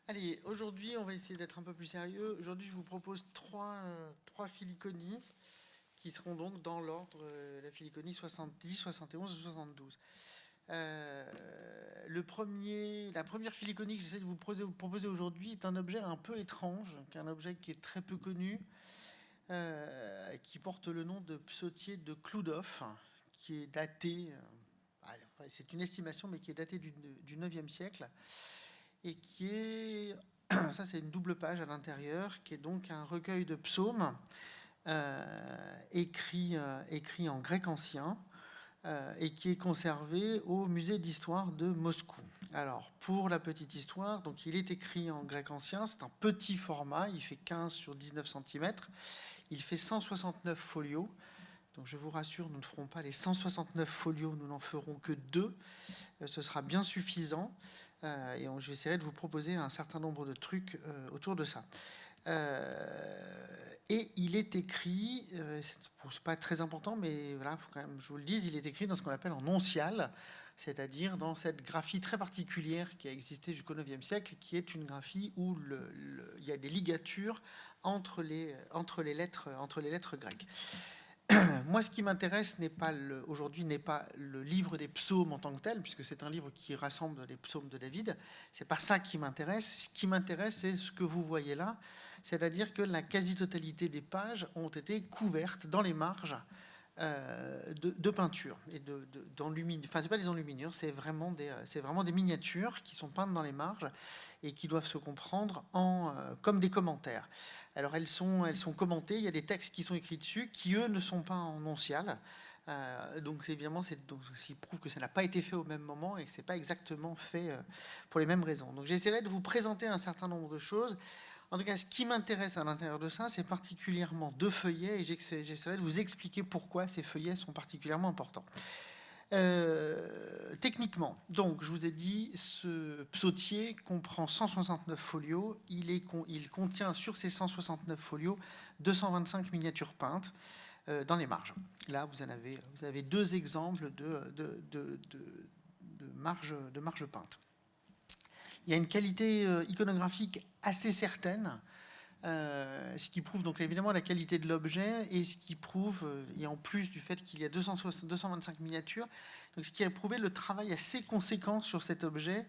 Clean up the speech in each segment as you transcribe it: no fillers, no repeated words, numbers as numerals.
Allez, aujourd'hui, on va essayer d'être un peu plus sérieux. Aujourd'hui, je vous propose trois filiconies qui seront donc dans l'ordre, la filiconie 70, 71 et 72. La première filiconie que j'essaie de vous proposer aujourd'hui est un objet un peu étrange, un objet qui est très peu connu, qui porte le nom de psautier de Cloudov, qui est daté, c'est une estimation, mais qui est daté du 9e siècle, et qui est, ça c'est une double page à l'intérieur, qui est donc un recueil de psaumes écrit en grec ancien, et qui est conservé au musée d'histoire de Moscou. Alors, pour la petite histoire, donc il est écrit en grec ancien, c'est un petit format, il fait 15 sur 19 cm, il fait 169 folios. Donc je vous rassure, nous ne ferons pas les 169 folios, nous n'en ferons que 2. Ce sera bien suffisant. Et j'essaierai de vous proposer un certain nombre de trucs autour de ça. Et il est écrit, c'est pas très important, mais voilà, faut quand même, je vous le dise, il est écrit dans ce qu'on appelle en oncial, c'est-à-dire dans cette graphie très particulière qui a existé jusqu'au 9e siècle, qui est une graphie où il y a des ligatures entre les lettres grecques. Moi, ce qui m'intéresse aujourd'hui n'est pas le livre des psaumes en tant que tel, puisque c'est un livre qui rassemble les psaumes de David. C'est pas ça qui m'intéresse. Ce qui m'intéresse, c'est ce que vous voyez là, c'est-à-dire que la quasi-totalité des pages ont été couvertes dans les marges de peinture et d'enluminure. Enfin, c'est pas des enluminures, c'est vraiment des miniatures qui sont peintes dans les marges et qui doivent se comprendre comme des commentaires. Alors elles sont commentées, il y a des textes qui sont écrits dessus qui eux ne sont pas en oncial. Donc évidemment, ça prouve que ça n'a pas été fait au même moment et que c'est pas exactement fait pour les mêmes raisons. Donc j'essaierai de vous présenter un certain nombre de choses. En tout cas, ce qui m'intéresse à l'intérieur de ça, c'est particulièrement 2 feuillets, et j'essaierai de vous expliquer pourquoi ces feuillets sont particulièrement importants. Techniquement, donc, je vous ai dit, ce psautier comprend 169 folios. Il contient sur ces 169 folios 225 miniatures peintes dans les marges. Là, vous avez 2 exemples de marges peintes. Il y a une qualité iconographique assez certaine, ce qui prouve donc évidemment la qualité de l'objet, et ce qui prouve, et en plus du fait qu'il y a 225 miniatures, donc ce qui a prouvé le travail assez conséquent sur cet objet,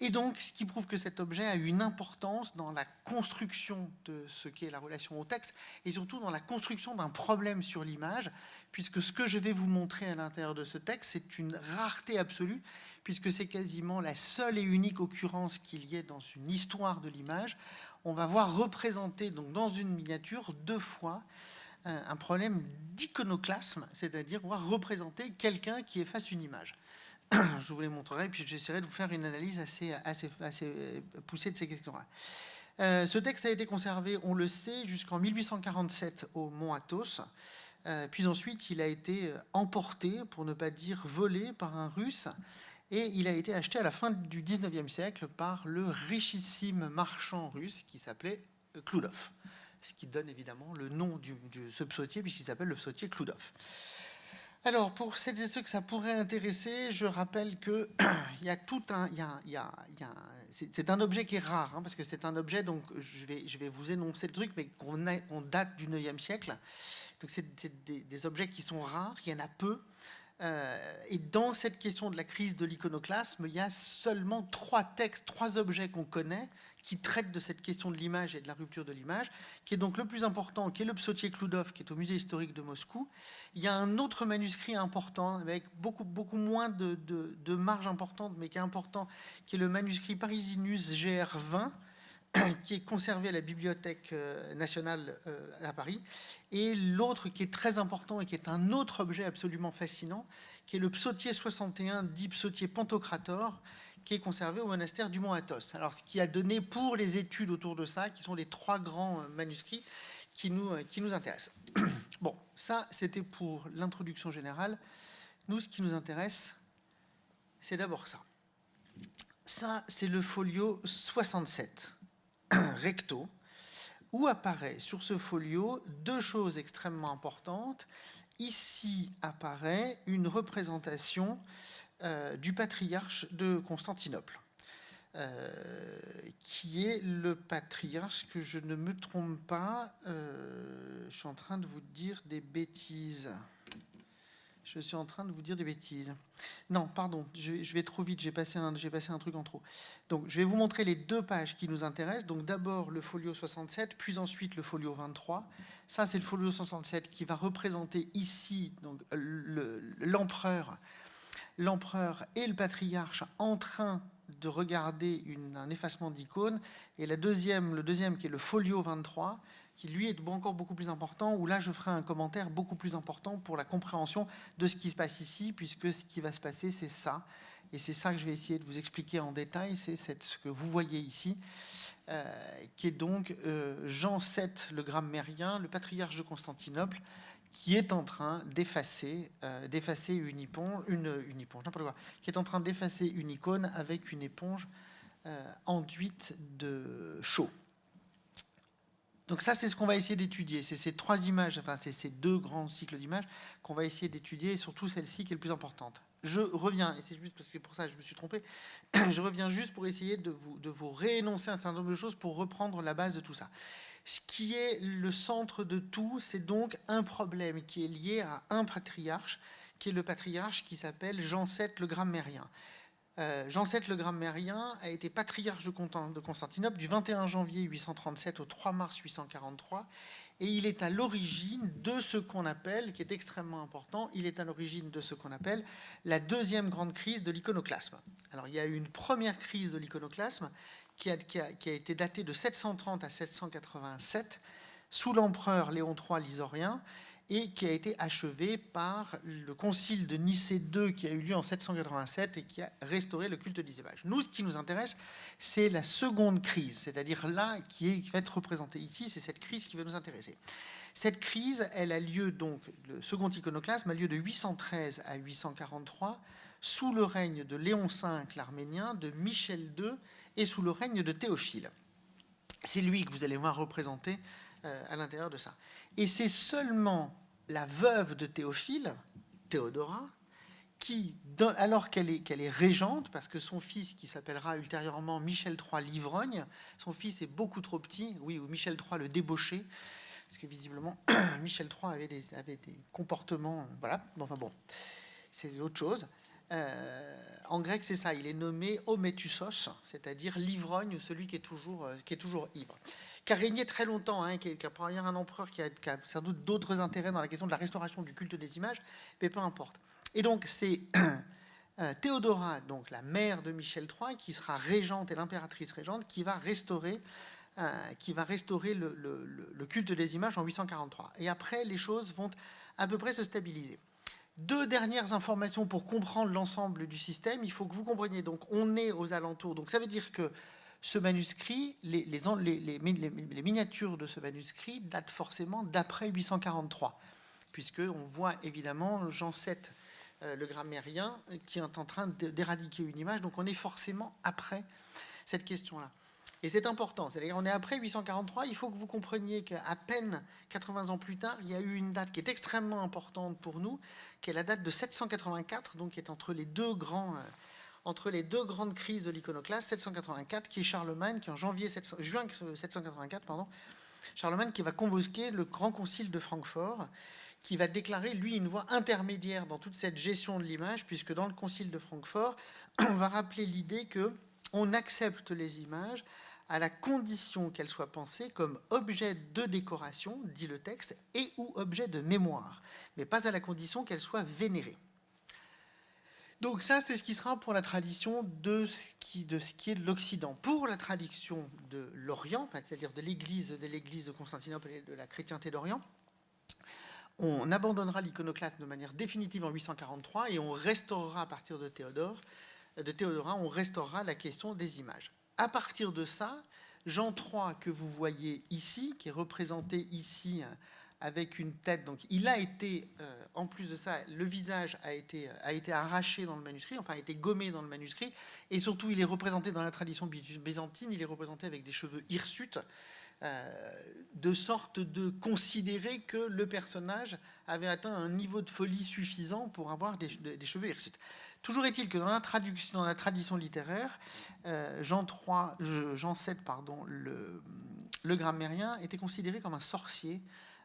et donc ce qui prouve que cet objet a eu une importance dans la construction de ce qu'est la relation au texte, et surtout dans la construction d'un problème sur l'image, puisque ce que je vais vous montrer à l'intérieur de ce texte, c'est une rareté absolue, puisque c'est quasiment la seule et unique occurrence qu'il y ait dans une histoire de l'image. On va voir représenter donc dans une miniature 2 fois un problème d'iconoclasme, c'est-à-dire voir représenter quelqu'un qui efface une image. Je vous les montrerai, puis j'essaierai de vous faire une analyse assez poussée de ces questions-là. Ce texte a été conservé, on le sait, jusqu'en 1847 au Mont Athos. Puis ensuite, il a été emporté, pour ne pas dire volé, par un Russe. Et il a été acheté à la fin du 19e siècle par le richissime marchand russe qui s'appelait Cloudov. Ce qui donne évidemment le nom de ce psautier, puisqu'il s'appelle le psautier Cloudov. Alors, pour celles et ceux que ça pourrait intéresser, je rappelle que il y a tout un, c'est un objet qui est rare, hein, parce que c'est un objet, donc je vais vous énoncer le truc, mais qu'on date du 9e siècle. Donc c'est des objets qui sont rares, il y en a peu. Et dans cette question de la crise de l'iconoclasme, il y a seulement 3 textes, 3 objets qu'on connaît qui traitent de cette question de l'image et de la rupture de l'image, qui est donc le plus important, qui est le psautier Cloudov, qui est au musée historique de Moscou. Il y a un autre manuscrit important, avec beaucoup moins de marge importante, mais qui est important, qui est le manuscrit Parisinus GR20, qui est conservé à la Bibliothèque nationale à Paris, et l'autre qui est très important et qui est un autre objet absolument fascinant, qui est le psautier 61, dit psautier Pantocrator, qui est conservé au monastère du Mont Athos. Alors, ce qui a donné pour les études autour de ça, qui sont les 3 grands manuscrits qui nous intéressent. Bon, ça, c'était pour l'introduction générale. Nous, ce qui nous intéresse, c'est d'abord ça. Ça, c'est le folio 67. Recto, où apparaît sur ce folio 2 choses extrêmement importantes. Ici apparaît une représentation du patriarche de Constantinople. qui est le patriarche, que je ne me trompe pas. Je suis en train de vous dire des bêtises. Non, pardon, je vais trop vite, j'ai passé un truc en trop. Donc, je vais vous montrer les deux pages qui nous intéressent. Donc, d'abord le folio 67, puis ensuite le folio 23. Ça, c'est le folio 67 qui va représenter ici donc, l'empereur et le patriarche en train de regarder un effacement d'icônes. Et le deuxième, qui est le folio 23, qui lui est encore beaucoup plus important, où là je ferai un commentaire beaucoup plus important pour la compréhension de ce qui se passe ici, puisque ce qui va se passer, c'est ça. Et c'est ça que je vais essayer de vous expliquer en détail, c'est ce que vous voyez ici, qui est donc Jean VII le grammairien, le patriarche de Constantinople, qui est en train d'effacer une éponge, n'importe quoi, qui est en train d'effacer une icône avec une éponge enduite de chaux. Donc ça, c'est ce qu'on va essayer d'étudier. C'est ces trois images, enfin c'est ces deux grands cycles d'images qu'on va essayer d'étudier, et surtout celle-ci qui est le plus importante. Je reviens, et c'est juste parce que c'est pour ça que je me suis trompé, je reviens juste pour essayer de vous réénoncer un certain nombre de choses pour reprendre la base de tout ça. Ce qui est le centre de tout, c'est donc un problème qui est lié à un patriarche, qui est le patriarche qui s'appelle Jean VII le grammairien. Jean VII le grammairien a été patriarche de Constantinople du 21 janvier 837 au 3 mars 843, et il est à l'origine de ce qu'on appelle, qui est extrêmement important, il est à l'origine de ce qu'on appelle la deuxième grande crise de l'iconoclasme. Alors il y a eu une première crise de l'iconoclasme qui a été datée de 730 à 787 sous l'empereur Léon III l'Isorien, et qui a été achevé par le concile de Nicée II qui a eu lieu en 787 et qui a restauré le culte des images. Nous, ce qui nous intéresse, c'est la seconde crise, c'est-à-dire là, qui va être représentée ici, c'est cette crise qui va nous intéresser. Cette crise, elle a lieu donc, le second iconoclasme a lieu de 813 à 843, sous le règne de Léon V l'Arménien, de Michel II et sous le règne de Théophile. C'est lui que vous allez voir représenté à l'intérieur de ça. Et c'est seulement la veuve de Théophile, Théodora, qui, alors qu'elle est régente, parce que son fils, qui s'appellera ultérieurement Michel III l'Ivrogne, son fils est beaucoup trop petit, oui, ou Michel III le débauché, parce que visiblement, Michel III avait des comportements, voilà, enfin bon, c'est autre chose. En grec, c'est ça, il est nommé Ométusos, c'est-à-dire l'ivrogne, ou celui qui est toujours ivre. Qui a régné très longtemps, hein, qui a probablement un empereur qui a sans doute d'autres intérêts dans la question de la restauration du culte des images, mais peu importe. Et donc, c'est Théodora, donc la mère de Michel III, qui sera régente et l'impératrice régente, qui va restaurer le culte des images en 843. Et après, les choses vont à peu près se stabiliser. Deux dernières informations pour comprendre l'ensemble du système. Il faut que vous compreniez. Donc, on est aux alentours. Donc, ça veut dire que ce manuscrit, les miniatures de ce manuscrit datent forcément d'après 843, puisqu'on voit évidemment Jean VII, le grammairien, qui est en train d'éradiquer une image. Donc, on est forcément après cette question-là. Et c'est important, c'est-à-dire on est après 843, il faut que vous compreniez qu'à peine 80 ans plus tard, il y a eu une date qui est extrêmement importante pour nous, qui est la date de 784, donc qui est entre les deux grandes crises de l'iconoclaste, 784, qui est Charlemagne, qui est en juin 784, Charlemagne qui va convoquer le grand concile de Francfort, qui va déclarer, lui, une voie intermédiaire dans toute cette gestion de l'image, puisque dans le concile de Francfort, on va rappeler l'idée qu'on accepte les images à la condition qu'elle soit pensée comme objet de décoration, dit le texte, et ou objet de mémoire, mais pas à la condition qu'elle soit vénérée. Donc ça, c'est ce qui sera pour la tradition de ce qui est de l'Occident. Pour la tradition de l'Orient, c'est-à-dire de l'Église de Constantinople et de la chrétienté d'Orient, on abandonnera l'iconoclasme de manière définitive en 843 et on restaurera à partir de Théodora, on restaurera la question des images. À partir de ça, Jean III, que vous voyez ici, qui est représenté ici avec une tête, donc il a été, en plus de ça, le visage a été arraché dans le manuscrit, enfin a été gommé dans le manuscrit, et surtout il est représenté dans la tradition byzantine, il est représenté avec des cheveux hirsutes, de sorte de considérer que le personnage avait atteint un niveau de folie suffisant pour avoir des cheveux hirsutes. Toujours est-il que dans la tradition littéraire, Jean VII, pardon, le grammairien, était considéré comme un sorcier,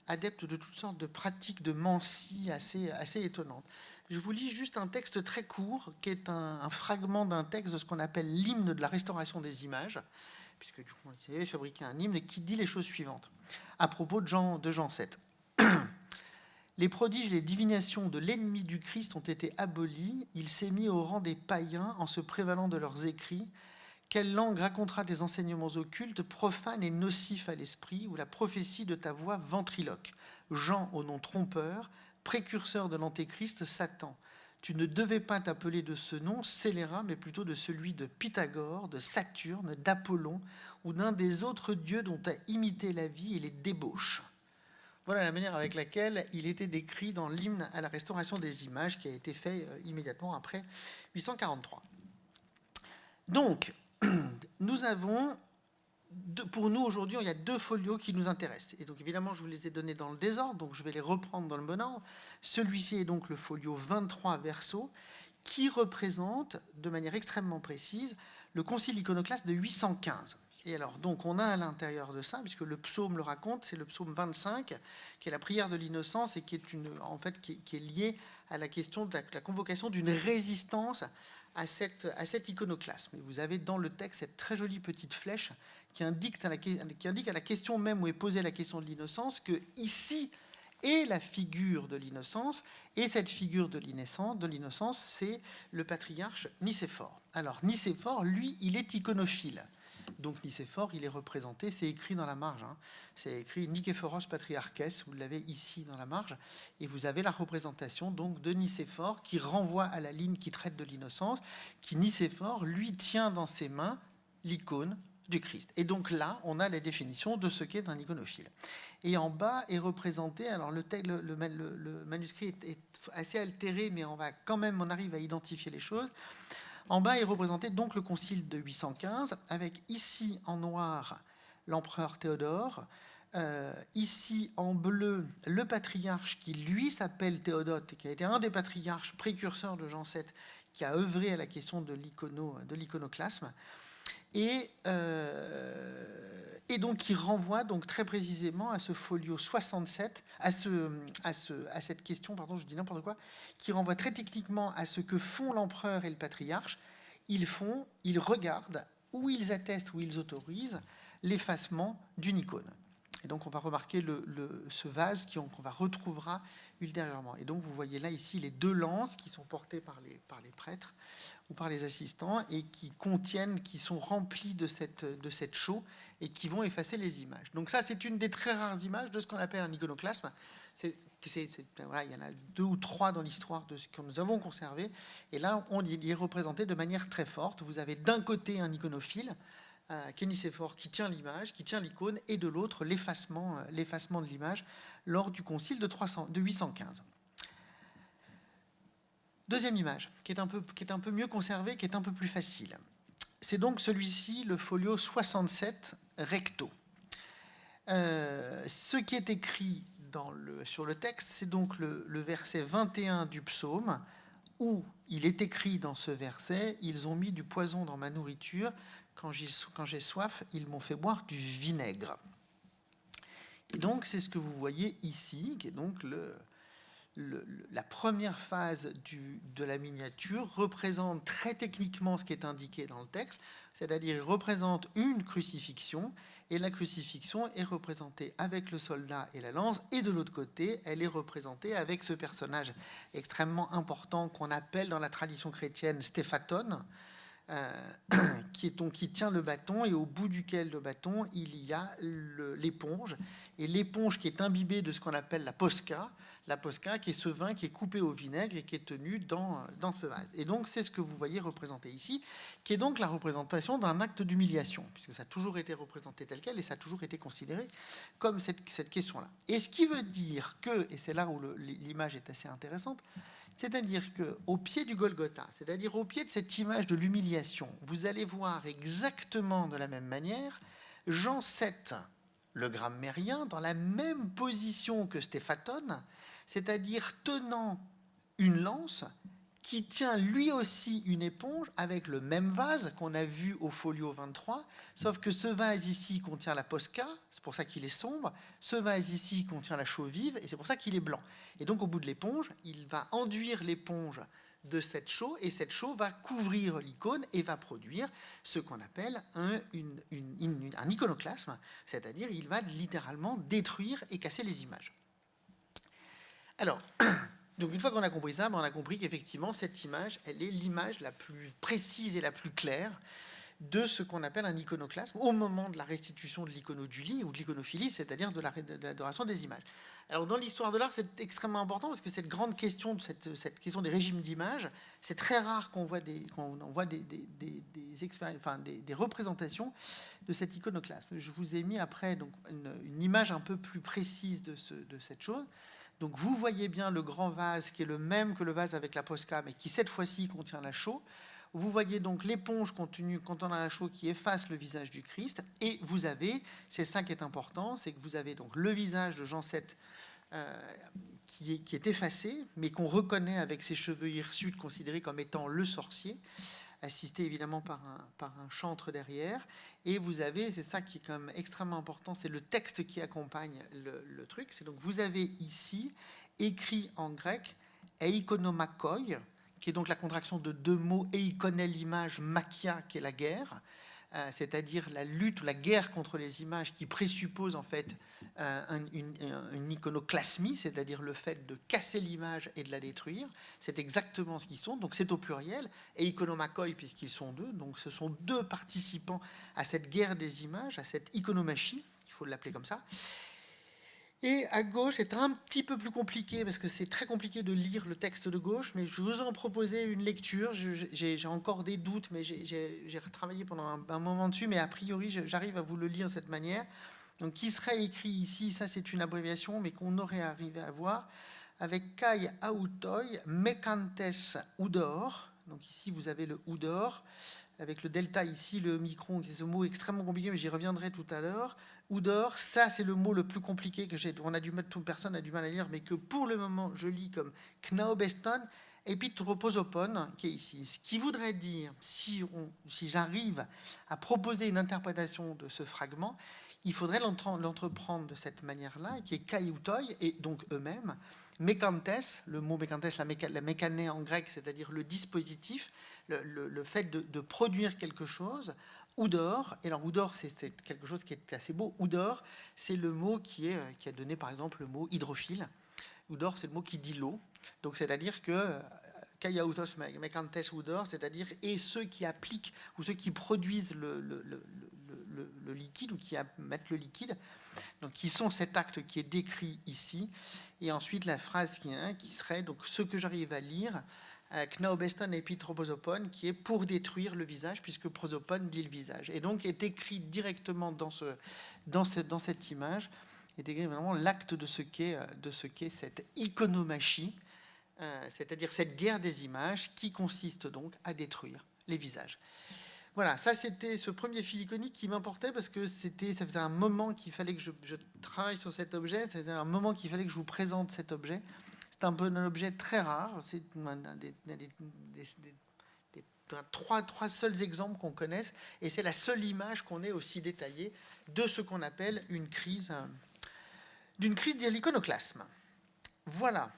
adepte de toutes sortes de pratiques de mancie assez étonnantes. Je vous lis juste un texte très court, qui est un fragment d'un texte de ce qu'on appelle l'hymne de la restauration des images, puisque du coup, il avait fabriqué un hymne qui dit les choses suivantes, à propos de Jean VII. Les prodiges et les divinations de l'ennemi du Christ ont été abolis. Il s'est mis au rang des païens en se prévalant de leurs écrits. Quelle langue racontera des enseignements occultes, profanes et nocifs à l'esprit, ou la prophétie de ta voix ventriloque? Jean, au nom trompeur, précurseur de l'antéchrist, Satan. Tu ne devais pas t'appeler de ce nom, scélérat, mais plutôt de celui de Pythagore, de Saturne, d'Apollon, ou d'un des autres dieux dont a imité la vie et les débauches. Voilà la manière avec laquelle il était décrit dans l'hymne à la restauration des images qui a été fait immédiatement après 843. Donc, nous avons, pour nous aujourd'hui, il y a 2 folios qui nous intéressent. Et donc évidemment, je vous les ai donnés dans le désordre, donc je vais les reprendre dans le bon ordre. Celui-ci est donc le folio 23 verso, qui représente de manière extrêmement précise le concile iconoclaste de 815. Et alors, donc, on a à l'intérieur de ça, puisque le psaume le raconte, c'est le psaume 25, qui est la prière de l'innocence et qui est, qui est liée à la question de la convocation d'une résistance à cet iconoclasme. Et vous avez dans le texte cette très jolie petite flèche qui indique à la question même où est posée la question de l'innocence que ici est la figure de l'innocence, et cette figure de l'innocence, c'est le patriarche Nicéphore. Alors, Nicéphore, lui, il est iconophile. Donc Nicéphore, il est représenté, c'est écrit dans la marge, hein. C'est écrit Niképhoros Patriarches, vous l'avez ici dans la marge, et vous avez la représentation donc de Nicéphore qui renvoie à la ligne qui traite de l'innocence, qui Nicéphore, lui, tient dans ses mains l'icône du Christ. Et donc là, on a la définition de ce qu'est un iconophile. Et en bas est représenté, alors le manuscrit est assez altéré, mais on arrive à identifier les choses. En bas est représenté donc le concile de 815, avec ici en noir l'empereur Théodore, ici en bleu le patriarche qui lui s'appelle Théodote, qui a été un des patriarches précurseurs de Jean VII, qui a œuvré à la question de l'iconoclasme, et donc qui renvoie donc très précisément à ce folio 67, à cette question, pardon, je dis n'importe quoi, qui renvoie très techniquement à ce que font l'empereur et le patriarche. Ils regardent, ou ils attestent, ou ils autorisent l'effacement d'une icône. Et donc on va remarquer ce vase qu'on retrouvera ultérieurement. Et donc vous voyez là ici les 2 lances qui sont portées par les prêtres ou par les assistants et qui sont remplies de cette chaux et qui vont effacer les images. Donc ça, c'est une des très rares images de ce qu'on appelle un iconoclasme. Voilà, il y en a 2 ou 3 dans l'histoire de ce que nous avons conservé. Et là, on y est représenté de manière très forte. Vous avez d'un côté un iconophile, Nicéphore, qui tient l'image, qui tient l'icône, et de l'autre l'effacement de l'image lors du concile de 815. Deuxième image, qui est un peu mieux conservée, qui est un peu plus facile. C'est donc celui-ci, le folio 67 recto. Ce qui est écrit sur le texte, c'est donc le verset 21 du psaume, où il est écrit dans ce verset « Ils ont mis du poison dans ma nourriture, quand j'ai soif, ils m'ont fait boire du vinaigre ». Et donc, c'est ce que vous voyez ici, qui est donc la première phase de la miniature, représente très techniquement ce qui est indiqué dans le texte, c'est-à-dire il représente une crucifixion, et la crucifixion est représentée avec le soldat et la lance, et de l'autre côté, elle est représentée avec ce personnage extrêmement important qu'on appelle dans la tradition chrétienne Stéphatone, qui tient le bâton, et au bout duquel le bâton, il y a l'éponge, et l'éponge qui est imbibée de ce qu'on appelle la posca, qui est ce vin qui est coupé au vinaigre et qui est tenu dans ce vase. Et donc, c'est ce que vous voyez représenté ici, qui est donc la représentation d'un acte d'humiliation, puisque ça a toujours été représenté tel quel, et ça a toujours été considéré comme cette question-là. Et ce qui veut dire que, et c'est là où l'image est assez intéressante, c'est-à-dire qu'au pied du Golgotha, c'est-à-dire au pied de cette image de l'humiliation, vous allez voir exactement de la même manière Jean VII, le grammairien, dans la même position que Stéphatone, c'est-à-dire tenant une lance qui tient lui aussi une éponge avec le même vase qu'on a vu au folio 23, sauf que ce vase ici contient la Posca, c'est pour ça qu'il est sombre, ce vase ici contient la chaux vive, et c'est pour ça qu'il est blanc. Et donc au bout de l'éponge, il va enduire l'éponge de cette chaux, et cette chaux va couvrir l'icône et va produire ce qu'on appelle un iconoclasme, c'est-à-dire il va littéralement détruire et casser les images. Alors, donc une fois qu'on a compris ça, on a compris qu'effectivement cette image, elle est l'image la plus précise et la plus claire de ce qu'on appelle un iconoclasme au moment de la restitution de l'iconodulie ou de l'iconophilie, c'est-à-dire de l'adoration des images. Alors dans l'histoire de l'art, c'est extrêmement important parce que cette grande question, cette question des régimes d'images, c'est très rare qu'on voit des représentations de cet iconoclasme. Je vous ai mis après donc, une image un peu plus précise de cette chose. Donc vous voyez bien le grand vase qui est le même que le vase avec la Posca, mais qui cette fois-ci contient la chaux. Vous voyez donc l'éponge contenant la chaux qui efface le visage du Christ. Et vous avez, c'est ça qui est important, c'est que vous avez donc le visage de Jean VII qui est effacé, mais qu'on reconnaît avec ses cheveux hirsutes, considéré comme étant le sorcier, assisté évidemment par un chantre derrière. Et vous avez, c'est ça qui est quand même extrêmement important, c'est le texte qui accompagne le truc. C'est donc vous avez ici écrit en grec eikonomakoi, qui est donc la contraction de deux mots, eikonel, l'image, makia, qui est la guerre, c'est-à-dire la lutte, la guerre contre les images qui présuppose en fait une iconoclasmie, c'est-à-dire le fait de casser l'image et de la détruire. C'est exactement ce qu'ils sont, donc c'est au pluriel, et iconomakoi puisqu'ils sont deux, donc ce sont deux participants à cette guerre des images, à cette iconomachie, il faut l'appeler comme ça. Et à gauche, c'est un petit peu plus compliqué, parce que c'est très compliqué de lire le texte de gauche, mais je vous en proposais une lecture. J'ai encore des doutes, mais j'ai retravaillé pendant un moment dessus, mais a priori, j'arrive à vous le lire de cette manière. Donc, qui serait écrit ici, ça c'est une abréviation, mais qu'on aurait arrivé à voir, avec Kai Autoi, Mekantes Udor. Donc ici, vous avez le Udor, avec le delta ici, le micron, qui est ce mot extrêmement compliqué, mais j'y reviendrai tout à l'heure. Udor, ça c'est le mot le plus compliqué que j'ai. On a du mal, toute personne a du mal à lire, mais que pour le moment je lis comme Knaobeston Epitroposopon, qui est ici. Ce qui voudrait dire, si j'arrive à proposer une interprétation de ce fragment, il faudrait l'entreprendre de cette manière-là, qui est Kaiutoi, et donc eux-mêmes. Mekantes, le mot Mekantes, la mécanée en grec, c'est-à-dire le dispositif, le fait de produire quelque chose. Udor, et alors Udor, c'est quelque chose qui est assez beau. Udor, c'est le mot qui a donné par exemple le mot hydrophile. Udor, c'est le mot qui dit l'eau. Donc c'est-à-dire que Kaiautos Mekantes Udor, c'est-à-dire et ceux qui appliquent ou ceux qui produisent le liquide ou qui mettent le liquide, donc qui sont cet acte qui est décrit ici. Et ensuite la phrase qui serait donc ce que j'arrive à lire, Knaobeston epitroposopon, qui est pour détruire le visage, puisque prosopon dit le visage. Et donc est écrit directement dans cette image, est écrit vraiment l'acte de ce qu'est cette iconomachie, c'est-à-dire cette guerre des images qui consiste donc à détruire les visages. Voilà, ça c'était ce premier fil iconique qui m'importait parce que ça faisait un moment qu'il fallait que je travaille sur cet objet, ça faisait un moment qu'il fallait que je vous présente cet objet. C'est un peu un objet très rare, c'est trois seuls exemples qu'on connaisse, et c'est la seule image qu'on ait aussi détaillée de ce qu'on appelle d'une crise de l'iconoclasme. Voilà.